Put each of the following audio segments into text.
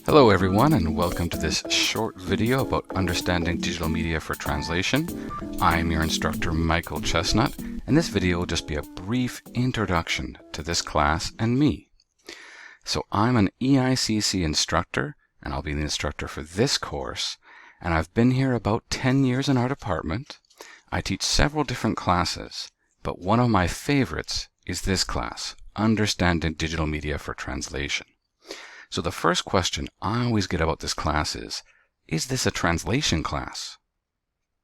Hello everyone, and welcome to this short video about understanding digital media for translation. I'm your instructor Michael Chesnut, and this video will just be a brief introduction to this class and me. So I'm an EICC instructor, and I'll be the instructor for this course, and I've been here about 10 years in our department. I teach several different classes, but one of my favorites is this class, Understanding Digital Media for Translation. So the first question I always get about this class is this a translation class?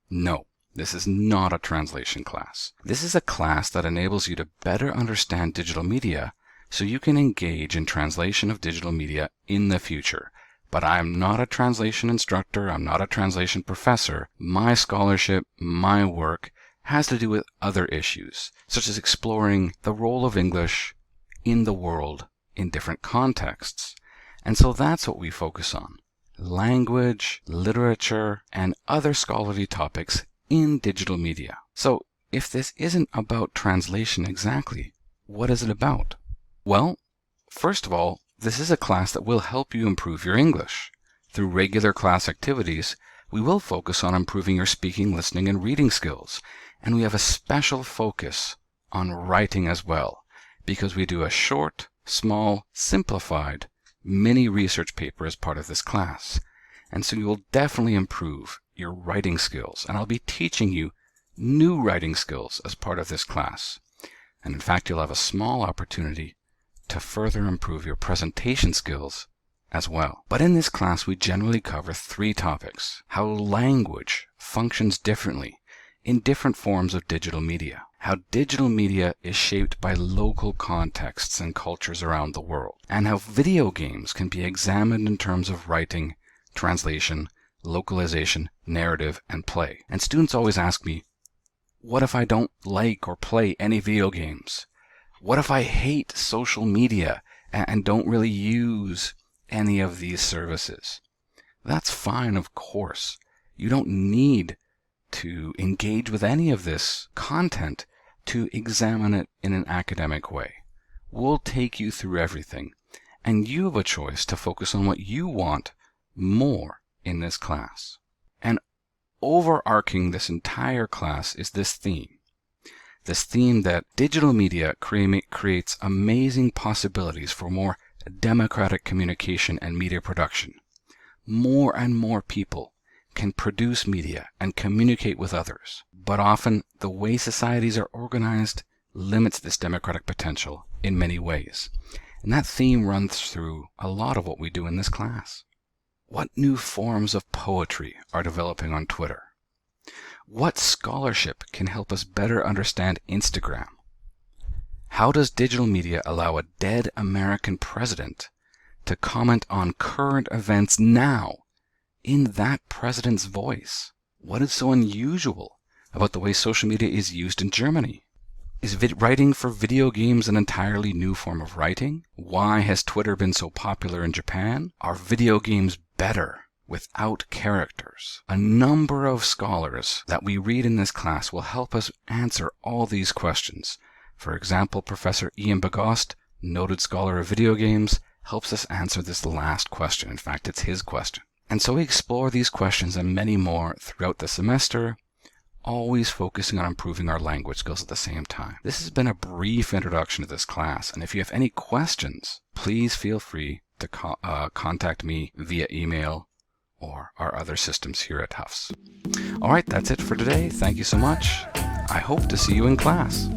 No, this is not a translation class. This is a class that enables you to better understand digital media so you can engage in translation of digital media in the future. But I'm not a translation instructor, I'm not a translation professor. My scholarship, my work, has to do with other issues, such as exploring the role of English in the world in different contexts. And so that's what we focus on. Language, literature, and other scholarly topics in digital media. So if this isn't about translation exactly, what is it about? Well, first of all, this is a class that will help you improve your English. Through regular class activities, we will focus on improving your speaking, listening, and reading skills. And we have a special focus on writing as well, because we do a short, small, simplified mini research paper as part of this class. And so you will definitely improve your writing skills. And I'll be teaching you new writing skills as part of this class. And in fact, you'll have a small opportunity to further improve your presentation skills as well. But in this class, we generally cover 3 topics: how language functions differently in different forms of digital media, how digital media is shaped by local contexts and cultures around the world, and how video games can be examined in terms of writing, translation, localization, narrative, and play. And students always ask me, what if I don't like or play any video games? What if I hate social media and don't really use any of these services? That's fine, of course. You don't need to engage with any of this content to examine it in an academic way. We'll take you through everything, and you have a choice to focus on what you want more in this class. And overarching this entire class is this theme that digital media creates amazing possibilities for more democratic communication and media production. More and more people can produce media and communicate with others, but often the way societies are organized limits this democratic potential in many ways. And that theme runs through a lot of what we do in this class. What new forms of poetry are developing on Twitter? What scholarship can help us better understand Instagram? How does digital media allow a dead American president to comment on current events now in that president's voice? What is so unusual about the way social media is used in Germany? Is writing for video games an entirely new form of writing? Why has Twitter been so popular in Japan? Are video games better without characters? A number of scholars that we read in this class will help us answer all these questions. For example, Professor Ian Bagost, noted scholar of video games, helps us answer this last question. In fact, it's his question. And so we explore these questions and many more throughout the semester, always focusing on improving our language skills at the same time. This has been a brief introduction to this class, and if you have any questions, please feel free to contact me via email or our other systems here at Tufts. All right, that's it for today. Thank you so much. I hope to see you in class.